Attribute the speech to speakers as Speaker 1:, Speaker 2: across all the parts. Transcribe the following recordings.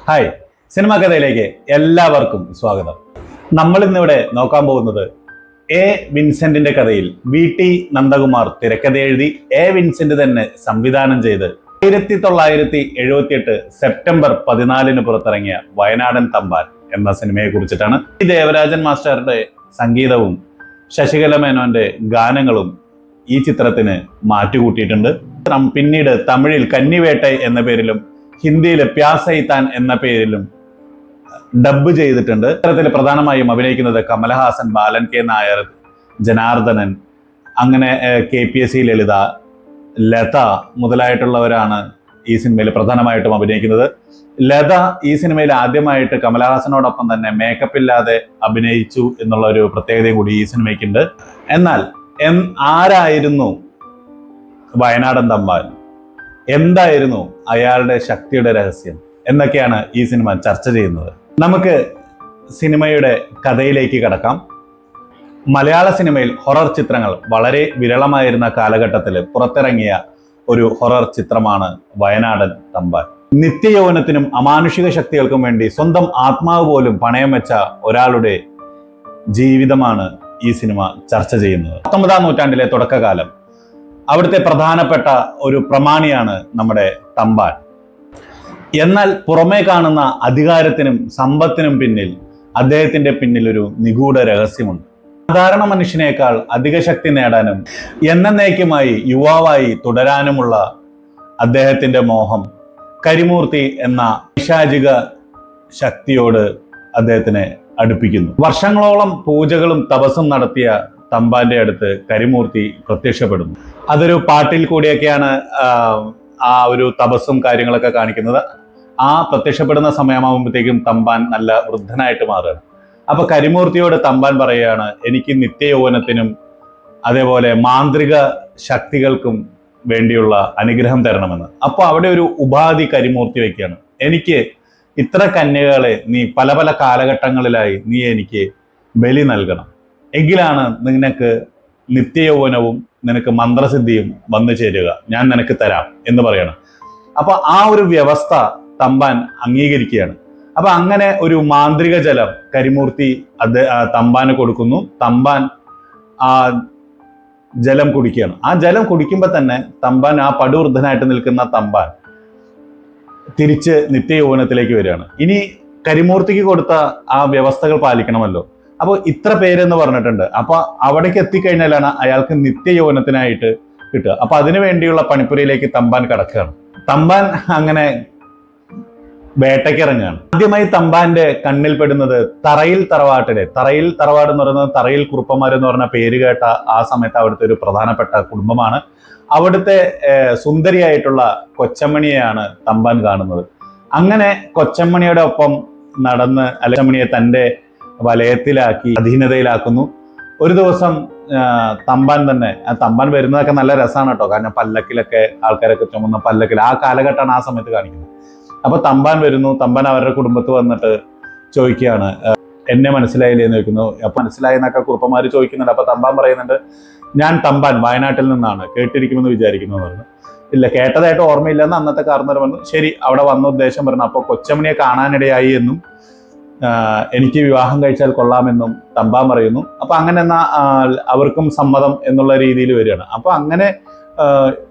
Speaker 1: Hi, cinema കഥയിലേക്ക് എല്ലാവർക്കും സ്വാഗതം. നമ്മൾ ഇന്നിവിടെ നോക്കാൻ പോകുന്നത് എ വിൻസെന്റിന്റെ കഥയിൽ VT നന്ദകുമാർ തിരക്കഥ എഴുതി വിൻസെന്റ് തന്നെ സംവിധാനം ചെയ്ത് 1978 സെപ്റ്റംബർ 14 പുറത്തിറങ്ങിയ വയനാടൻ തമ്പാൻ എന്ന സിനിമയെ കുറിച്ചിട്ടാണ്. ദേവരാജൻ മാസ്റ്ററുടെ സംഗീതവും ശശികല മേനോന്റെ ഗാനങ്ങളും ഈ ചിത്രത്തിന് മാറ്റുകൂട്ടിയിട്ടുണ്ട്. പിന്നീട് തമിഴിൽ കന്നിവേട്ട എന്ന പേരിലും ഹിന്ദിയിൽ പ്യാസൈത്താൻ എന്ന പേരിലും ഡബ് ചെയ്തിട്ടുണ്ട്. ചിത്രത്തിൽ പ്രധാനമായും അഭിനയിക്കുന്നത് കമലഹാസൻ, ബാലൻ കെ നായർ, ജനാർദ്ദനൻ, അങ്ങനെ KPSC ലളിത, ലത മുതലായിട്ടുള്ളവരാണ് ഈ സിനിമയിൽ പ്രധാനമായിട്ടും അഭിനയിക്കുന്നത്. ലത ഈ സിനിമയിൽ ആദ്യമായിട്ട് കമലഹാസനോടൊപ്പം തന്നെ മേക്കപ്പ് ഇല്ലാതെ അഭിനയിച്ചു എന്നുള്ള ഒരു പ്രത്യേകതയും കൂടി ഈ സിനിമയ്ക്കുണ്ട്. എന്നാൽ ആരായിരുന്നു വയനാടൻ തമ്പാൻ? എന്തായിരുന്നു അയാളുടെ ശക്തിയുടെ രഹസ്യം എന്നൊക്കെയാണ് ഈ സിനിമ ചർച്ച ചെയ്യുന്നത്. നമുക്ക് സിനിമയുടെ കഥയിലേക്ക് കടക്കാം. മലയാള സിനിമയിൽ ഹൊറർ ചിത്രങ്ങൾ വളരെ വിരളമായിരുന്ന കാലഘട്ടത്തിൽ പുറത്തിറങ്ങിയ ഒരു ഹൊറർ ചിത്രമാണ് വയനാടൻ തമ്പാൻ. നിത്യയൗവനത്തിനും അമാനുഷിക ശക്തികൾക്കും വേണ്ടി സ്വന്തം ആത്മാവ് പോലും പണയം വെച്ച ഒരാളുടെ ജീവിതമാണ് ഈ സിനിമ ചർച്ച ചെയ്യുന്നത്. 19-ാം നൂറ്റാണ്ടിലെ തുടക്കകാലം. അവിടുത്തെ പ്രധാനപ്പെട്ട ഒരു പ്രമാണിയാണ് നമ്മുടെ തമ്പാൻ. എന്നാൽ പുറമേ കാണുന്ന അധികാരത്തിനും സമ്പത്തിനും പിന്നിൽ അദ്ദേഹത്തിന്റെ പിന്നിൽ ഒരു നിഗൂഢ രഹസ്യമുണ്ട്. സാധാരണ മനുഷ്യനേക്കാൾ അധിക ശക്തി നേടാനും എന്നേക്കുമായി യുവാവായി തുടരാനുമുള്ള അദ്ദേഹത്തിന്റെ മോഹം കരിമൂർത്തി എന്ന പൈശാചിക ശക്തിയോട് അദ്ദേഹത്തിനെ അടുപ്പിക്കുന്നു. വർഷങ്ങളോളം പൂജകളും തപസ്സും നടത്തിയ തമ്പാന്റെ അടുത്ത് കരിമൂർത്തി പ്രത്യക്ഷപ്പെടുന്നു. അതൊരു പാട്ടിൽ കൂടിയൊക്കെയാണ് ആ ഒരു തപസ്സും കാര്യങ്ങളൊക്കെ കാണിക്കുന്നത്. ആ പ്രത്യക്ഷപ്പെടുന്ന സമയമാകുമ്പോഴത്തേക്കും തമ്പാൻ നല്ല വൃദ്ധനായിട്ട് മാറുകയാണ്. അപ്പൊ കരിമൂർത്തിയോട് തമ്പാൻ പറയുകയാണ്, എനിക്ക് നിത്യയൗവനത്തിനും അതേപോലെ മാന്ത്രിക ശക്തികൾക്കും വേണ്ടിയുള്ള അനുഗ്രഹം തരണമെന്ന്. അപ്പൊ അവിടെ ഒരു ഉപാധി കരിമൂർത്തി വയ്ക്കുകയാണ്. എനിക്ക് ഇത്ര കന്യകളെ നീ പല പല കാലഘട്ടങ്ങളിലായി നീ എനിക്ക് ബലി നൽകണം, എങ്കിലാണ് നിനക്ക് നിത്യയൗവനവും നിനക്ക് മന്ത്രസിദ്ധിയും വന്നു ചേരുക, ഞാൻ നിനക്ക് തരാം എന്ന് പറയണം. അപ്പൊ ആ ഒരു വ്യവസ്ഥ തമ്പാൻ അംഗീകരിക്കുകയാണ്. അപ്പൊ അങ്ങനെ ഒരു മാന്ത്രിക ജലം കരിമൂർത്തി തമ്പാന് കൊടുക്കുന്നു. തമ്പാൻ ആ ജലം കുടിക്കുകയാണ്. ആ ജലം കുടിക്കുമ്പോൾ തന്നെ തമ്പാൻ, ആ പടുവൃദ്ധനായിട്ട് നിൽക്കുന്ന തമ്പാൻ തിരിച്ച് നിത്യയൗവനത്തിലേക്ക് വരികയാണ്. ഇനി കരിമൂർത്തിക്ക് കൊടുത്ത ആ വ്യവസ്ഥകൾ പാലിക്കണമല്ലോ. അപ്പോൾ ഇത്ര പേരെന്ന് പറഞ്ഞിട്ടുണ്ട്. അപ്പൊ അവിടേക്ക് എത്തിക്കഴിഞ്ഞാലാണ് അയാൾക്ക് നിത്യയൗവനത്തിനായിട്ട് കിട്ടുക. അപ്പൊ അതിനു വേണ്ടിയുള്ള പണിപ്പുരയിലേക്ക് തമ്പാൻ കടക്കുകയാണ്. തമ്പാൻ അങ്ങനെ വേട്ടയ്ക്കിറങ്ങുകയാണ്. ആദ്യമായി തമ്പാന്റെ കണ്ണിൽപ്പെടുന്നത് തറയിൽ തറവാട് എന്ന് പറയുന്നത് തറയിൽ കുറുപ്പന്മാർ എന്ന് പറഞ്ഞ പേര് കേട്ട ആ സമയത്ത് അവിടുത്തെ ഒരു പ്രധാനപ്പെട്ട കുടുംബമാണ്. അവിടുത്തെ സുന്ദരിയായിട്ടുള്ള കൊച്ചമ്മണിയെയാണ് തമ്പാൻ കാണുന്നത്. അങ്ങനെ കൊച്ചമ്മണിയുടെ ഒപ്പം നടന്ന് കൊച്ചമ്മണിയെ തന്റെ വലയത്തിലാക്കി അധീനതയിലാക്കുന്നു. ഒരു ദിവസം തമ്പാൻ തന്നെ, തമ്പാൻ വരുന്നതൊക്കെ നല്ല രസമാണ് കേട്ടോ. കാരണം പല്ലക്കിലൊക്കെ ആൾക്കാരൊക്കെ ചുമന്ന പല്ലക്കിൽ ആ കാലഘട്ടമാണ് ആ സമയത്ത് കാണിക്കുന്നത്. അപ്പൊ തമ്പാൻ വരുന്നു. തമ്പാൻ അവരുടെ കുടുംബത്ത് വന്നിട്ട് ചോദിക്കുകയാണ്, എന്നെ മനസ്സിലായില്ലേ എന്ന് ചോദിക്കുന്നു. അപ്പൊ മനസ്സിലായി എന്നൊക്കെ കുറുപ്പന്മാര് ചോദിക്കുന്നുണ്ട്. അപ്പൊ തമ്പാൻ പറയുന്നുണ്ട്, ഞാൻ തമ്പാൻ വയനാട്ടിൽ നിന്നാണ്, കേട്ടിരിക്കുമെന്ന് വിചാരിക്കുന്നു എന്ന് പറഞ്ഞു. ഇല്ല, കേട്ടതായിട്ട് ഓർമ്മയില്ലെന്ന് അന്നത്തെ കാരണവർ പറഞ്ഞു. ശരി, അവിടെ വന്ന ഉദ്ദേശം പറഞ്ഞു. അപ്പൊ കൊച്ചമ്മണിയെ കാണാനിടയായി എന്നും എനിക്ക് വിവാഹം കഴിച്ചാൽ കൊള്ളാമെന്നും തമ്പാൻ പറയുന്നു. അപ്പൊ അങ്ങനെ അവർക്കും സമ്മതം എന്നുള്ള രീതിയിൽ വരികയാണ്. അപ്പൊ അങ്ങനെ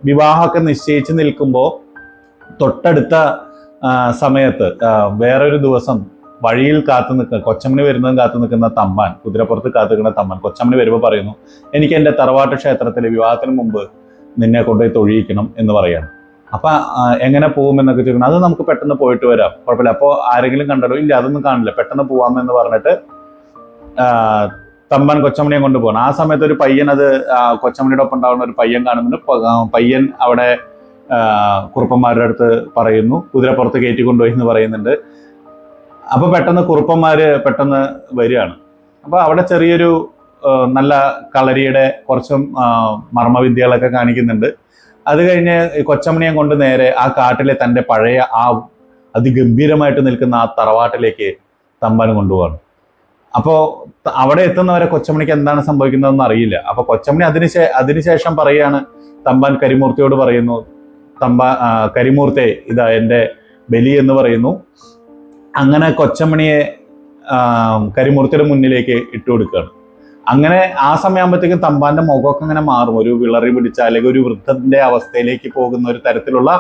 Speaker 1: വിവാഹമൊക്കെ നിശ്ചയിച്ച് നിൽക്കുമ്പോൾ തൊട്ടടുത്ത സമയത്ത് വേറൊരു ദിവസം വഴിയിൽ കൊച്ചമ്മണി വരുന്നതും കാത്തു നിൽക്കുന്ന തമ്പാൻ, കുതിരപ്പുറത്ത് കാത്തു നിൽക്കുന്ന തമ്പാൻ കൊച്ചമ്മണി വരുമ്പോൾ പറയുന്നു, എനിക്ക് എൻ്റെ തറവാട്ട് ക്ഷേത്രത്തിൽ വിവാഹത്തിന് മുമ്പ് നിന്നെ കൊണ്ടുപോയി തൊഴിയിക്കണം എന്ന് പറയാണ്. അപ്പൊ എങ്ങനെ പോകുമെന്നൊക്കെ ചോദിക്കണം. അത് നമുക്ക് പെട്ടെന്ന് പോയിട്ട് വരാം, കുഴപ്പമില്ല. അപ്പോൾ ആരെങ്കിലും കണ്ടോ? ഇല്ല, അതൊന്നും കാണില്ല, പെട്ടെന്ന് പോവാമെന്ന് പറഞ്ഞിട്ട് തമ്പാൻ കൊച്ചമ്മണിയെ കൊണ്ടുപോകണം. ആ സമയത്ത് ഒരു പയ്യൻ, അത് കൊച്ചമ്മണിയുടെ ഒപ്പം ഉണ്ടാവുന്ന ഒരു പയ്യൻ കാണുന്നുണ്ട്. പയ്യൻ അവിടെ കുറുപ്പന്മാരുടെ അടുത്ത് പറയുന്നു, കുതിരപ്പുറത്ത് കയറ്റി കൊണ്ടുപോയി എന്ന് പറയുന്നുണ്ട്. അപ്പൊ പെട്ടെന്ന് കുറുപ്പന്മാര് പെട്ടെന്ന് വരികയാണ്. അപ്പൊ അവിടെ ചെറിയൊരു നല്ല കളരിയുടെ കുറച്ചും മർമ്മവിദ്യകളൊക്കെ കാണിക്കുന്നുണ്ട്. അത് കഴിഞ്ഞ് കൊച്ചമ്മണിയെ കൊണ്ട് നേരെ ആ കാട്ടിലെ തൻ്റെ പഴയ ആ അതിഗംഭീരമായിട്ട് നിൽക്കുന്ന ആ തറവാട്ടിലേക്ക് തമ്പാൻ കൊണ്ടുപോവാണ്. അപ്പോൾ അവിടെ എത്തുന്നവരെ കൊച്ചമ്മണിക്ക് എന്താണ് സംഭവിക്കുന്നതെന്ന് അറിയില്ല. അപ്പൊ കൊച്ചമ്മണി അതിനുശേഷം പറയുകയാണ്, തമ്പാൻ കരിമൂർത്തിയോട് പറയുന്നു, കരിമൂർത്തെ ഇതാ എൻ്റെ ബലി എന്ന് പറയുന്നു. അങ്ങനെ കൊച്ചമണിയെ കരിമൂർത്തിയുടെ മുന്നിലേക്ക് ഇട്ടു കൊടുക്കുകയാണ്. അങ്ങനെ ആ സമയമാകുമ്പോഴത്തേക്കും തമ്പാന്റെ മുഖമൊക്കെ അങ്ങനെ മാറും, ഒരു വിളറി പിടിച്ച അല്ലെങ്കിൽ ഒരു വൃദ്ധന്റെ അവസ്ഥയിലേക്ക് പോകുന്ന ഒരു തരത്തിലുള്ള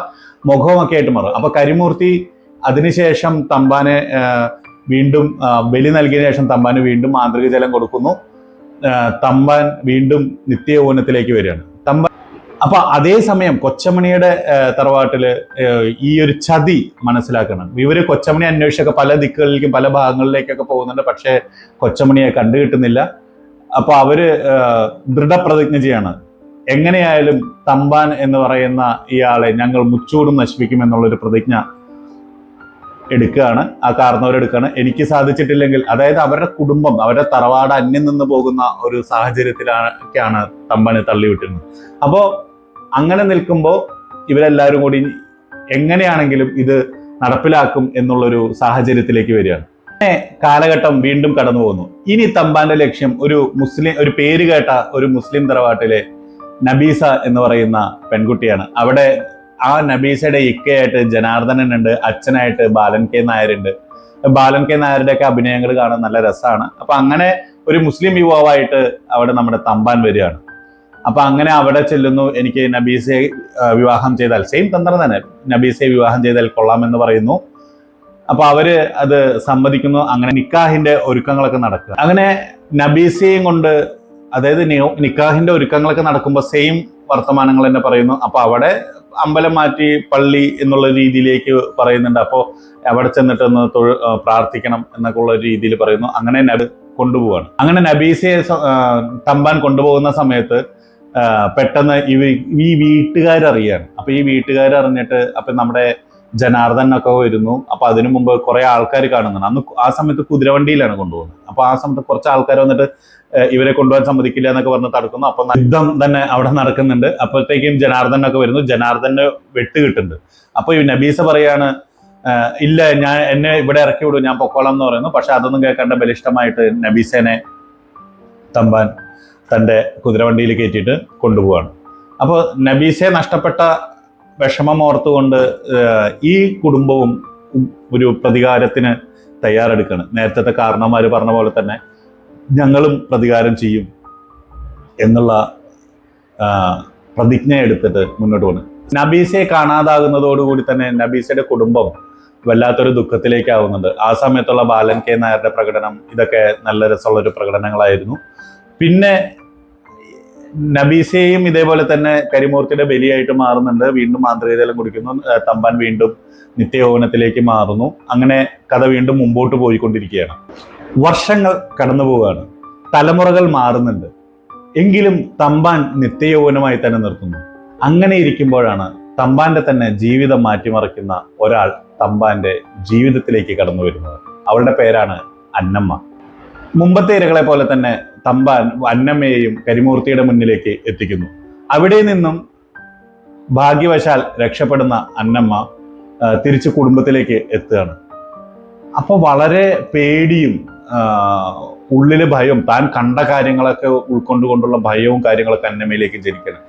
Speaker 1: മുഖമൊക്കെ ആയിട്ട് മാറും. അപ്പൊ കരിമൂർത്തി അതിനുശേഷം തമ്പാനെ വീണ്ടും ബലി നൽകിയതിനു ശേഷം തമ്പാന് വീണ്ടും മാന്ത്രിക ജലം കൊടുക്കുന്നു. തമ്പാൻ വീണ്ടും നിത്യയൗവനത്തിലേക്ക് വരികയാണ്. അപ്പൊ അതേസമയം കൊച്ചമണിയുടെ തറവാട്ടില് ഈ ഒരു ചതി മനസ്സിലാക്കണം. ഇവര് കൊച്ചമണി അന്വേഷിച്ചൊക്കെ പല ദിക്കുകളിലേക്കും പല ഭാഗങ്ങളിലേക്കൊക്കെ പോകുന്നുണ്ട്, പക്ഷേ കൊച്ചമണിയെ കണ്ടു കിട്ടുന്നില്ല. അപ്പൊ അവര് ദൃഢപ്രതിജ്ഞ ചെയ്യാണ്, എങ്ങനെയായാലും തമ്പാൻ എന്ന് പറയുന്ന ഇയാളെ ഞങ്ങൾ മുച്ചൂടും നശിപ്പിക്കും എന്നുള്ളൊരു പ്രതിജ്ഞ എടുക്കുകയാണ്. ആ കാരണവരെടുക്കുകയാണ്. എനിക്ക് സാധിച്ചിട്ടില്ലെങ്കിൽ, അതായത് അവരുടെ കുടുംബം, അവരുടെ തറവാട് അന്യം നിന്ന് പോകുന്ന ഒരു സാഹചര്യത്തിലൊക്കെയാണ് തമ്പാനെ തള്ളിവിട്ടിരുന്നത്. അപ്പോ അങ്ങനെ നിൽക്കുമ്പോൾ ഇവരെല്ലാവരും കൂടി എങ്ങനെയാണെങ്കിലും ഇത് നടപ്പിലാക്കും എന്നുള്ളൊരു സാഹചര്യത്തിലേക്ക് വരികയാണ്. കാലഘട്ടം വീണ്ടും കടന്നു പോകുന്നു. ഇനി തമ്പാന്റെ ലക്ഷ്യം ഒരു പേര് കേട്ട ഒരു മുസ്ലിം തറവാട്ടിലെ നബീസ എന്ന് പറയുന്ന പെൺകുട്ടിയാണ്. അവിടെ ആ നബീസയുടെ ഇക്കയായിട്ട് ജനാർദ്ദനൻ ഉണ്ട്, അച്ഛനായിട്ട് ബാലൻ കെ നായരുണ്ട്. ബാലൻ കെ നായരുടെ ഒക്കെ അഭിനയങ്ങൾ കാണാൻ നല്ല രസമാണ്. അപ്പൊ അങ്ങനെ ഒരു മുസ്ലിം യുവാവായിട്ട് അവിടെ നമ്മുടെ തമ്പാൻ വരികയാണ്. അപ്പൊ അങ്ങനെ അവിടെ ചെല്ലുന്നു, എനിക്ക് നബീസയെ വിവാഹം ചെയ്താൽ, സെയിം തന്ത്രം തന്നെ, നബീസയെ വിവാഹം ചെയ്താൽ കൊള്ളാമെന്ന് പറയുന്നു. അപ്പൊ അവര് അത് സമ്മതിക്കുന്നു. അങ്ങനെ നിക്കാഹിന്റെ ഒരുക്കങ്ങളൊക്കെ നടക്കുക. അങ്ങനെ നബീസയും കൊണ്ട്, അതായത് നിക്കാഹിന്റെ ഒരുക്കങ്ങളൊക്കെ നടക്കുമ്പോൾ സെയിം വർത്തമാനങ്ങൾ തന്നെ പറയുന്നു. അപ്പൊ അവിടെ അമ്പലം മാറ്റി പള്ളി എന്നുള്ള രീതിയിലേക്ക് പറയുന്നുണ്ട്. അപ്പോൾ അവിടെ ചെന്നിട്ടൊന്ന് പ്രാർത്ഥിക്കണം എന്നൊക്കെ ഉള്ള രീതിയിൽ പറയുന്നു. അങ്ങനെ കൊണ്ടുപോവാണ്. അങ്ങനെ നബീസയെ തമ്പാൻ കൊണ്ടുപോകുന്ന സമയത്ത് പെട്ടെന്ന് ഈ വീട്ടുകാരറിയാണ്. അപ്പൊ ഈ വീട്ടുകാരറിഞ്ഞിട്ട് അപ്പൊ നമ്മുടെ ജനാർദ്ദനൊക്കെ വരുന്നു. അപ്പൊ അതിനു മുമ്പ് കുറെ ആൾക്കാർ കാണുന്നുണ്ട്. അന്ന് ആ സമയത്ത് കുതിരവണ്ടിയിലാണ് കൊണ്ടുപോകുന്നത്. അപ്പൊ ആ സമയത്ത് കുറച്ച് ആൾക്കാർ വന്നിട്ട് ഇവരെ കൊണ്ടുപോകാൻ സമ്മതിക്കില്ല എന്നൊക്കെ പറഞ്ഞ് തടുക്കുന്നു. അപ്പൊ യുദ്ധം തന്നെ അവിടെ നടക്കുന്നുണ്ട്. അപ്പോഴത്തേക്കും ജനാർദ്ദനൊക്കെ വരുന്നു. ജനാർദ്ദന് വെട്ട് കിട്ടുന്നുണ്ട്. അപ്പൊ ഈ നബീസ പറയാണ്, ഇല്ല, എന്നെ ഇവിടെ ഇറക്കി വിടും, ഞാൻ പൊക്കോളാം എന്ന് പറയുന്നു. പക്ഷെ അതൊന്നും കേൾക്കേണ്ട ബലിഷ്ഠമായിട്ട് നബീസേനെ തമ്പാൻ തൻ്റെ കുതിരവണ്ടിയിൽ കയറ്റിയിട്ട് കൊണ്ടുപോവാണ്. അപ്പോൾ നബീസയെ നഷ്ടപ്പെട്ട വിഷമം ഓർത്തുകൊണ്ട് ഈ കുടുംബവും ഒരു പ്രതികാരത്തിന് തയ്യാറെടുക്കുകയാണ്. നേരത്തെ കാരണവന്മാർ പറഞ്ഞ പോലെ തന്നെ ഞങ്ങളും പ്രതികാരം ചെയ്യും എന്നുള്ള പ്രതിജ്ഞ എടുത്തിട്ട് മുന്നോട്ട് പോകുന്നു. നബീസയെ കാണാതാകുന്നതോടുകൂടി തന്നെ നബീസയുടെ കുടുംബം വല്ലാത്തൊരു ദുഃഖത്തിലേക്കാവുന്നുണ്ട്. ആ സമയത്തുള്ള ബാലൻ കെ നായരുടെ പ്രകടനം, ഇതൊക്കെ നല്ല രസമുള്ളൊരു പ്രകടനങ്ങളായിരുന്നു. പിന്നെ നബീസയും ഇതേപോലെ തന്നെ കരിമൂർത്തിയുടെ ബലിയായിട്ട് മാറുന്നുണ്ട്. വീണ്ടും മാന്ത്രികജലം കുടിക്കുന്നു. തമ്പാൻ വീണ്ടും നിത്യയൗവനത്തിലേക്ക് മാറുന്നു. അങ്ങനെ കഥ വീണ്ടും മുമ്പോട്ട് പോയിക്കൊണ്ടിരിക്കുകയാണ്. വർഷങ്ങൾ കടന്നു പോവുകയാണ്, തലമുറകൾ മാറുന്നുണ്ട്. എങ്കിലും തമ്പാൻ നിത്യയൗവനമായി തന്നെ നിർത്തുന്നു. അങ്ങനെ ഇരിക്കുമ്പോഴാണ് തമ്പാന്റെ തന്നെ ജീവിതം മാറ്റിമറിക്കുന്ന ഒരാൾ തമ്പാന്റെ ജീവിതത്തിലേക്ക് കടന്നു വരുന്നത്. അവളുടെ പേരാണ് അന്നമ്മ. മുമ്പത്തെ ഇരകളെ പോലെ തന്നെ തമ്പാൻ അന്നമ്മയെയും കരിമൂർത്തിയുടെ മുന്നിലേക്ക് എത്തിക്കുന്നു. അവിടെ നിന്നും ഭാഗ്യവശാൽ രക്ഷപ്പെടുന്ന അന്നമ്മ തിരിച്ച് കുടുംബത്തിലേക്ക് എത്തുകയാണ്. അപ്പോൾ വളരെ പേടിയും ഉള്ളില് ഭയവും, താൻ കണ്ട കാര്യങ്ങളൊക്കെ ഉൾക്കൊണ്ടുകൊണ്ടുള്ള ഭയവും കാര്യങ്ങളൊക്കെ അന്നമ്മയിലേക്ക് ജനിക്കണം.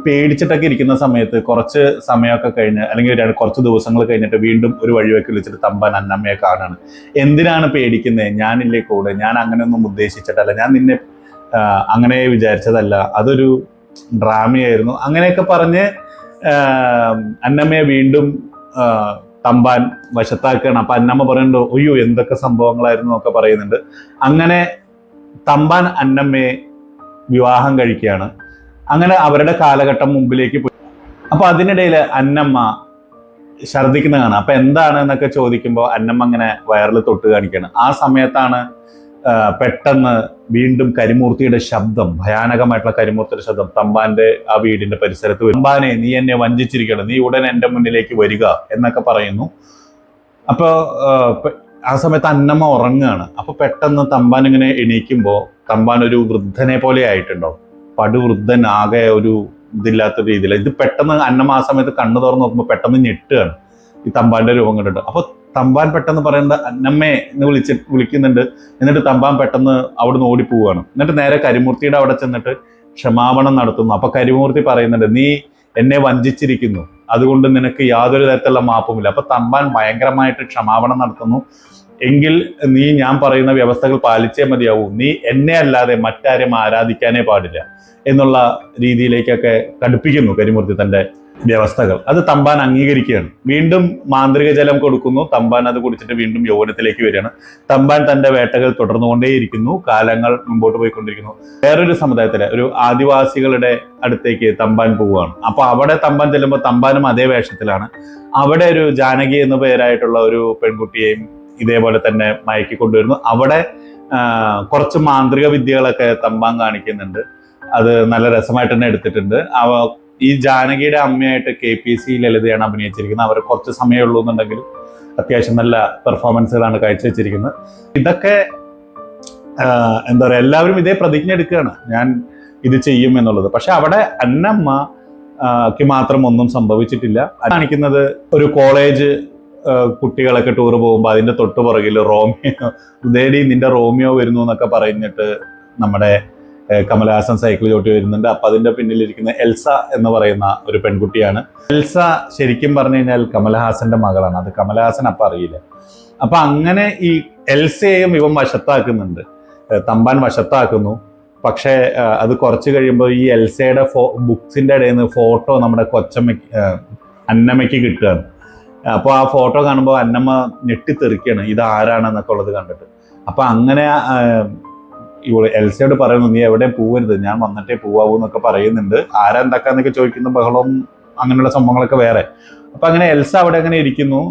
Speaker 1: പേടിച്ചിട്ടൊക്കെ ഇരിക്കുന്ന സമയത്ത് കുറച്ച് സമയമൊക്കെ കഴിഞ്ഞ്, അല്ലെങ്കിൽ കുറച്ച് ദിവസങ്ങൾ കഴിഞ്ഞിട്ട് വീണ്ടും ഒരു വഴിവെക്ക് വിളിച്ചിട്ട് തമ്പാൻ അന്നമ്മയെ കാണാണ്. എന്തിനാണ് പേടിക്കുന്നത്? ഞാനില്ലേ കൂടെ, ഞാൻ അങ്ങനെയൊന്നും ഉദ്ദേശിച്ചിട്ടല്ല, ഞാൻ നിന്നെ അങ്ങനെ വിചാരിച്ചതല്ല, അതൊരു ഡ്രാമയായിരുന്നു, അങ്ങനെയൊക്കെ പറഞ്ഞ് അന്നമ്മയെ വീണ്ടും തമ്പാൻ വശത്താക്കുകയാണ്. അപ്പൊ അന്നമ്മ പറയുന്നുണ്ട്, അയ്യോ എന്തൊക്കെ സംഭവങ്ങളായിരുന്നു എന്നൊക്കെ പറയുന്നുണ്ട്. അങ്ങനെ തമ്പാൻ അന്നമ്മയെ വിവാഹം കഴിക്കുകയാണ്. അങ്ങനെ അവരുടെ കാലഘട്ടം മുമ്പിലേക്ക് പോയി. അപ്പൊ അതിനിടയിൽ അന്നമ്മ ഛർദ്ദിക്കുന്ന കാണാം. അപ്പൊ എന്താണ് എന്നൊക്കെ ചോദിക്കുമ്പോൾ അന്നമ്മ അങ്ങനെ വയറിൽ തൊട്ട് കാണിക്കുകയാണ്. ആ സമയത്താണ് പെട്ടെന്ന് വീണ്ടും കരിമൂർത്തിയുടെ ശബ്ദം, ഭയാനകമായിട്ടുള്ള കരിമൂർത്തിയുടെ ശബ്ദം തമ്പാന്റെ ആ വീടിന്റെ പരിസരത്ത് വരും. തമ്പാനെ, നീ എന്നെ വഞ്ചിച്ചിരിക്കണം, നീ ഉടൻ എൻ്റെ മുന്നിലേക്ക് വരിക എന്നൊക്കെ പറയുന്നു. അപ്പൊ ആ സമയത്ത് അന്നമ്മ ഉറങ്ങുകയാണ്. അപ്പൊ പെട്ടെന്ന് തമ്പാൻ ഇങ്ങനെ എണീക്കുമ്പോൾ തമ്പാൻ ഒരു വൃദ്ധനെ പോലെ ആയിട്ടുണ്ടോ, പടുവൃദ്ധൻ, ആകെ ഒരു ഇതില്ലാത്ത രീതിയിൽ. ഇത് പെട്ടെന്ന് അന്നമ്മ ആ സമയത്ത് കണ്ണു തുറന്ന് നോക്കുമ്പോൾ പെട്ടെന്ന് ഞെട്ടുകയാണ് ഈ തമ്പാന്റെ രൂപം കണ്ടിട്ട്. അപ്പൊ തമ്പാൻ പെട്ടെന്ന് പറയുന്നത് അന്നമ്മേ എന്ന് വിളിക്കുന്നുണ്ട്. എന്നിട്ട് തമ്പാൻ പെട്ടെന്ന് അവിടുന്ന് ഓടിപ്പോവുകയാണ്. എന്നിട്ട് നേരെ കരിമൂർത്തിയുടെ അവിടെ ചെന്നിട്ട് ക്ഷമാപണം നടത്തുന്നു. അപ്പൊ കരിമൂർത്തി പറയുന്നുണ്ട്, നീ എന്നെ വഞ്ചിച്ചിരിക്കുന്നു, അതുകൊണ്ട് നിനക്ക് യാതൊരു തരത്തിലുള്ള മാപ്പുമില്ല. അപ്പൊ തമ്പാൻ ഭയങ്കരമായിട്ട് ക്ഷമാപണം നടത്തുന്നു. എങ്കിൽ നീ ഞാൻ പറയുന്ന വ്യവസ്ഥകൾ പാലിച്ചേ മതിയാവൂ, നീ എന്നെ അല്ലാതെ മറ്റാരെയും ആരാധിക്കാനേ പാടില്ല എന്നുള്ള രീതിയിലേക്കൊക്കെ കടുപ്പിക്കുന്നു കരിമൂർത്തി തന്റെ വ്യവസ്ഥകൾ. അത് തമ്പാൻ അംഗീകരിക്കുകയാണ്. വീണ്ടും മാന്ത്രിക ജലം കൊടുക്കുന്നു. തമ്പാൻ അത് കുടിച്ചിട്ട് വീണ്ടും യൗവനത്തിലേക്ക് വരികയാണ്. തമ്പാൻ തന്റെ വേട്ടകൾ തുടർന്നുകൊണ്ടേയിരിക്കുന്നു. കാലങ്ങൾ മുമ്പോട്ട് പോയിക്കൊണ്ടിരിക്കുന്നു. വേറൊരു സമുദായത്തിലെ ഒരു ആദിവാസികളുടെ അടുത്തേക്ക് തമ്പാൻ പോവുകയാണ്. അപ്പൊ അവിടെ തമ്പാൻ ചെല്ലുമ്പോൾ തമ്പാനും അതേ വേഷത്തിലാണ്. അവിടെ ഒരു ജാനകി എന്ന പേരായിട്ടുള്ള ഒരു പെൺകുട്ടിയെയും ഇതേപോലെ തന്നെ മയക്കി കൊണ്ടുവരുന്നു. അവിടെ കുറച്ച് മാന്ത്രിക വിദ്യകളൊക്കെ തമ്പാൻ കാണിക്കുന്നുണ്ട്. അത് നല്ല രസമായിട്ട് തന്നെ എടുത്തിട്ടുണ്ട്. ഈ ജാനകിയുടെ അമ്മയായിട്ട് KPC ലളിതയാണ് അഭിനയിച്ചിരിക്കുന്നത്. അവർ കുറച്ച് സമയമുള്ളൂ എന്നുണ്ടെങ്കിലും അത്യാവശ്യം നല്ല പെർഫോമൻസുകളാണ് കാഴ്ചവെച്ചിരിക്കുന്നത്. ഇതൊക്കെ എന്താ പറയുക, എല്ലാവരും ഇതേ പ്രതിജ്ഞ എടുക്കുകയാണ്, ഞാൻ ഇത് ചെയ്യും എന്നുള്ളത്. പക്ഷെ അവിടെ അന്നമ്മക്ക് മാത്രം ഒന്നും സംഭവിച്ചിട്ടില്ല. കാണിക്കുന്നത് ഒരു കോളേജ് കുട്ടികളൊക്കെ ടൂർ പോകുമ്പോൾ അതിന്റെ തൊട്ടു പുറകിൽ റോമിയോ, ഉദയടി നിന്റെ റോമിയോ വരുന്നു എന്നൊക്കെ പറഞ്ഞിട്ട് നമ്മുടെ കമലഹാസൻ സൈക്കിൾ ചോട്ടി വരുന്നുണ്ട്. അപ്പൊ അതിന്റെ പിന്നിലിരിക്കുന്ന എൽസ എന്ന് പറയുന്ന ഒരു പെൺകുട്ടിയാണ്. എൽസ ശരിക്കും പറഞ്ഞു കഴിഞ്ഞാൽ കമലഹാസന്റെ മകളാണ്. അത് കമലഹാസൻ അപ്പൊ അറിയില്ല. അപ്പൊ അങ്ങനെ ഈ എൽസയെയും ഇവൻ വശത്താക്കുന്നുണ്ട്, തമ്പാൻ വശത്താക്കുന്നു. പക്ഷേ അത് കുറച്ച് കഴിയുമ്പോൾ ഈ എൽസയുടെ ബുക്സിന്റെ ഇടയിൽ നിന്ന് ഫോട്ടോ നമ്മുടെ അന്നമ്മയ്ക്ക് കിട്ടുകയാണ്. അപ്പോൾ ആ ഫോട്ടോ കാണുമ്പോൾ അന്നമ്മ ഞെട്ടിത്തെറിക്കുകയാണ്, ഇത് ആരാണെന്നൊക്കെ ഉള്ളത് കണ്ടിട്ട്. അപ്പൊ അങ്ങനെ എൽസയോട് പറയുന്നു, നീ എവിടെ പോവരുത്, ഞാൻ വന്നിട്ടേ പോവാവൂ എന്നൊക്കെ പറയുന്നുണ്ട്. ആരാ എന്താക്കാന്നൊക്കെ ചോദിക്കുന്ന ബഹളവും അങ്ങനെയുള്ള സംഭവങ്ങളൊക്കെ വേറെ. അപ്പൊ അങ്ങനെ എൽസ അവിടെ അങ്ങനെ ഇരിക്കുന്നു.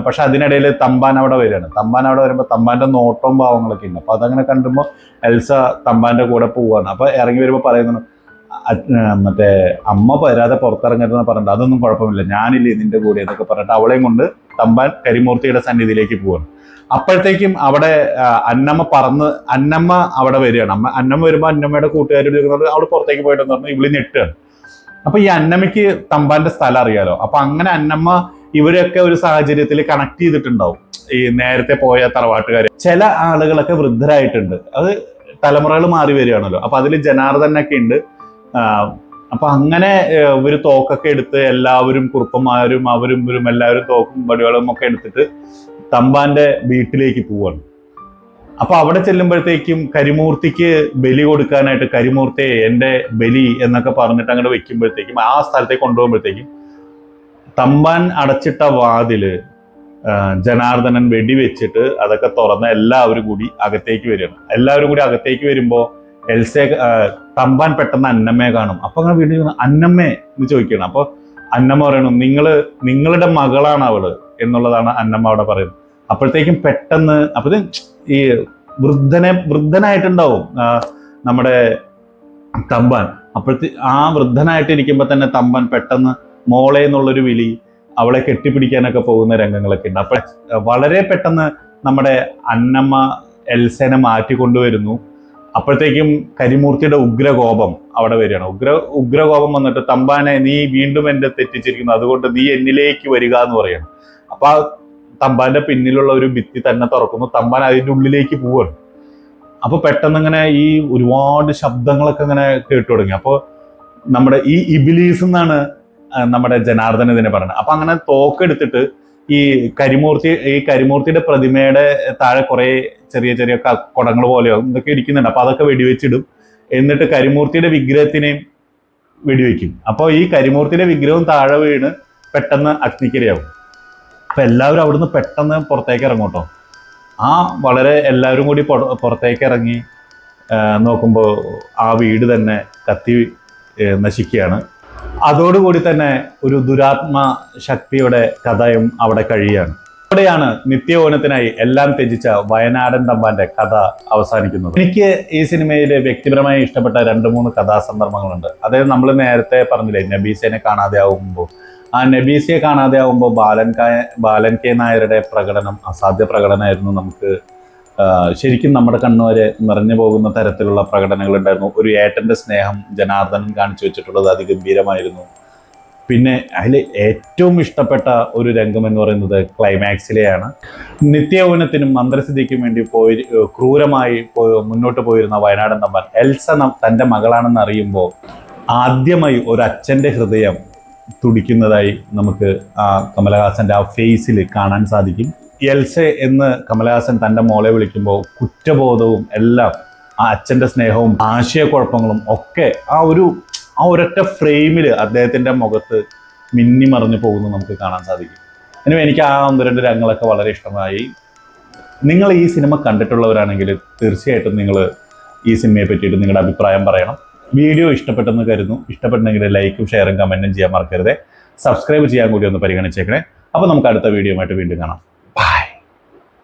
Speaker 1: പക്ഷെ അതിനിടയിൽ തമ്പാൻ അവിടെ വരികയാണ്. തമ്പാൻ അവിടെ വരുമ്പോൾ തമ്പാന്റെ നോട്ടവും ഭാവങ്ങളൊക്കെ ഉണ്ട്. അപ്പൊ അതങ്ങനെ കണ്ടുമ്പോൾ എൽസ തമ്പാന്റെ കൂടെ പോവാണ്. അപ്പൊ ഇറങ്ങി വരുമ്പോൾ പറയുന്നു, മറ്റേ അമ്മ വരാതെ പുറത്തിറങ്ങരുതെന്ന് പറഞ്ഞിട്ട്, അതൊന്നും കുഴപ്പമില്ല, ഞാനില്ലേ നിന്റെ കൂടെ എന്നൊക്കെ പറഞ്ഞിട്ട് അവളെയും കൊണ്ട് തമ്പാൻ കരിമൂർത്തിയുടെ സന്നിധിയിലേക്ക് പോവാണ്. അപ്പോഴത്തേക്കും അവിടെ അന്നമ്മ അവിടെ വരികയാണ്. അന്നമ്മ വരുമ്പോൾ അന്നമ്മയുടെ കൂട്ടുകാരോട് ചോദിക്കുന്നത് അവൾ പുറത്തേക്ക് പോയിട്ടെന്ന് പറഞ്ഞു ഇവിളി ഞെട്ടുകയാണ്. അപ്പൊ ഈ അന്നമ്മയ്ക്ക് തമ്പാന്റെ സ്ഥലം അറിയാലോ. അപ്പൊ അങ്ങനെ അന്നമ്മ ഇവരൊക്കെ ഒരു സാഹചര്യത്തിൽ കണക്ട് ചെയ്തിട്ടുണ്ടാവും, ഈ നേരത്തെ പോയ തറവാട്ടുകാരെ. ചില ആളുകളൊക്കെ വൃദ്ധരായിട്ടുണ്ട്, അത് തലമുറകൾ മാറി വരികയാണല്ലോ. അപ്പൊ അതിൽ ജനാർദ്ദനൊക്കെ ഉണ്ട്. അപ്പൊ അങ്ങനെ ഇവര് തോക്കൊക്കെ എടുത്ത് എല്ലാവരും കുറുപ്പന്മാരും അവരും ഇവരും എല്ലാവരും തോക്കും വടികളും ഒക്കെ എടുത്തിട്ട് തമ്പാന്റെ വീട്ടിലേക്ക് പോവാണ്. അപ്പൊ അവിടെ ചെല്ലുമ്പോഴത്തേക്കും കരിമൂർത്തിക്ക് ബലി കൊടുക്കാനായിട്ട് കരിമൂർത്തിയെ എന്റെ ബലി എന്നൊക്കെ പറഞ്ഞിട്ട് അങ്ങോട്ട് വെക്കുമ്പോഴത്തേക്കും ആ സ്ഥലത്തേക്ക് കൊണ്ടുപോകുമ്പോഴത്തേക്കും തമ്പാൻ അടച്ചിട്ട വാതില് ജനാർദ്ദനൻ വെടിവെച്ചിട്ട് അതൊക്കെ തുറന്ന് എല്ലാവരും കൂടി അകത്തേക്ക് വരികയാണ്. എല്ലാവരും കൂടി അകത്തേക്ക് വരുമ്പോ തമ്പാൻ പെട്ടെന്ന് അന്നമ്മയെ കാണും. അപ്പൊ അങ്ങനെ വീണ്ടും അന്നമ്മേ എന്ന് ചോദിക്കണം. അപ്പൊ അന്നമ്മ പറയണം, നിങ്ങളുടെ മകളാണ് അവള് എന്നുള്ളതാണ് അന്നമ്മ അവിടെ പറയുന്നത്. അപ്പോഴത്തേക്കും പെട്ടെന്ന് ഈ വൃദ്ധനായിട്ടുണ്ടാവും നമ്മുടെ തമ്പാൻ. ആ വൃദ്ധനായിട്ടിരിക്കുമ്പോ തന്നെ തമ്പാൻ പെട്ടെന്ന് മോളെ എന്നുള്ളൊരു വിളി, അവളെ കെട്ടിപ്പിടിക്കാനൊക്കെ പോകുന്ന രംഗങ്ങളൊക്കെ ഉണ്ട്. അപ്പൊ വളരെ പെട്ടെന്ന് നമ്മുടെ അന്നമ്മ എൽസനെ മാറ്റിക്കൊണ്ടുവരുന്നു. അപ്പോഴത്തേക്കും കരിമൂർത്തിയുടെ ഉഗ്രകോപം അവിടെ വരികയാണ്. ഉഗ്രകോപം വന്നിട്ട് തമ്പാനെ നീ വീണ്ടും എന്നെ തെറ്റിച്ചിരിക്കുന്നു, അതുകൊണ്ട് നീ എന്നിലേക്ക് വരിക എന്ന് പറയണം. അപ്പൊ ആ തമ്പാന്റെ പിന്നിലുള്ള ഒരു ഭിത്തി തന്നെ തുറക്കുന്നു. തമ്പാൻ അതിന്റെ ഉള്ളിലേക്ക് പോവാണ്. അപ്പൊ പെട്ടെന്ന് ഇങ്ങനെ ഈ ഒരുപാട് ശബ്ദങ്ങളൊക്കെ ഇങ്ങനെ കേട്ടു തുടങ്ങി. അപ്പൊ നമ്മുടെ ഈ ഇബിലീസ് എന്നാണ് നമ്മുടെ ജനാർദ്ദനൻ ഇതിനെ പറയുന്നത്. അപ്പൊ അങ്ങനെ തോക്കെടുത്തിട്ട് ഈ കരിമൂർത്തിയുടെ പ്രതിമയുടെ താഴെ കുറെ ചെറിയ ചെറിയ കുടങ്ങൾ പോലെയോ ഇതൊക്കെ ഇരിക്കുന്നുണ്ട്. അപ്പൊ അതൊക്കെ വെടിവെച്ചിടും. എന്നിട്ട് കരിമൂർത്തിയുടെ വിഗ്രഹത്തിനെയും വെടിവെക്കും. അപ്പോൾ ഈ കരിമൂർത്തിയുടെ വിഗ്രഹം താഴെ വീണ് പെട്ടെന്ന് അഗ്നിക്കിരയാവും. അപ്പൊ എല്ലാവരും അവിടുന്ന് പെട്ടെന്ന് പുറത്തേക്ക് ഇറങ്ങും കേട്ടോ. വളരെ എല്ലാവരും കൂടി പുറത്തേക്ക് ഇറങ്ങി നോക്കുമ്പോൾ ആ വീട് തന്നെ കത്തി നശിക്കുകയാണ്. അതോടുകൂടി തന്നെ ഒരു ദുരാത്മ ശക്തിയുടെ കഥയും അവിടെ കഴിയുകയാണ്. അവിടെയാണ് നിത്യയൗവനത്തിനായി എല്ലാം ത്യജിച്ച വയനാടൻ തമ്പാന്റെ കഥ അവസാനിക്കുന്നത്. എനിക്ക് ഈ സിനിമയിൽ വ്യക്തിപരമായി ഇഷ്ടപ്പെട്ട 2-3 കഥാസന്ദർഭങ്ങളുണ്ട്. അതായത് നമ്മൾ നേരത്തെ പറഞ്ഞില്ലേ നബീസയെ കാണാതെ ആവുമ്പോൾ, ആ നബീസയെ കാണാതെ ആവുമ്പോൾ ബാലൻ കെ നായരുടെ പ്രകടനം അസാധ്യ പ്രകടനമായിരുന്നു. നമുക്ക് ശരിക്കും നമ്മുടെ കണ്ണുവരെ നിറഞ്ഞു പോകുന്ന തരത്തിലുള്ള പ്രകടനങ്ങൾ ഉണ്ടായിരുന്നു. ഒരു ഏട്ടന്റെ സ്നേഹം ജനാർദ്ദനൻ കാണിച്ചു വെച്ചിട്ടുള്ളത് അതിഗംഭീരമായിരുന്നു. പിന്നെ അതിൽ ഏറ്റവും ഇഷ്ടപ്പെട്ട ഒരു രംഗം എന്ന് പറയുന്നത് ക്ലൈമാക്സിലെയാണ്. നിത്യയൗവനത്തിനും മന്ത്രസിദ്ധിക്കും വേണ്ടി ക്രൂരമായി മുന്നോട്ട് പോയിരുന്ന വയനാടൻ തമ്പാൻ എൽസ തൻ്റെ മകളാണെന്ന് അറിയുമ്പോൾ ആദ്യമായി ഒരു അച്ഛൻ്റെ ഹൃദയം തുടിക്കുന്നതായി നമുക്ക് ആ കമലഹാസന്റെ ആ ഫേസിൽ കാണാൻ സാധിക്കും. എൽസെ എന്ന് കമലഹാസൻ തൻ്റെ മോളെ വിളിക്കുമ്പോൾ കുറ്റബോധവും എല്ലാം ആ അച്ഛൻ്റെ സ്നേഹവും ആശയക്കുഴപ്പങ്ങളും ഒക്കെ ആ ഒരൊറ്റ ഫ്രെയിമിൽ അദ്ദേഹത്തിൻ്റെ മുഖത്ത് മിന്നിമറിഞ്ഞു പോകുന്നത് നമുക്ക് കാണാൻ സാധിക്കും. ഇനി എനിക്ക് ആ 1-2 രംഗങ്ങളൊക്കെ വളരെ ഇഷ്ടമായി. നിങ്ങൾ ഈ സിനിമ കണ്ടിട്ടുള്ളവരാണെങ്കിൽ തീർച്ചയായിട്ടും നിങ്ങൾ ഈ സിനിമയെ പറ്റിയിട്ട് നിങ്ങളുടെ അഭിപ്രായം പറയണം. വീഡിയോ ഇഷ്ടപ്പെട്ടെന്ന് കരുതുന്നു. ഇഷ്ടപ്പെട്ടെങ്കിൽ ലൈക്കും ഷെയറും കമൻറ്റും ചെയ്യാൻ മറക്കരുത്. സബ്സ്ക്രൈബ് ചെയ്യാൻ കൂടി ഒന്ന് പരിഗണിച്ചേക്കണേ. അപ്പോൾ നമുക്ക് അടുത്ത വീഡിയോ ആയിട്ട് വീണ്ടും കാണാം.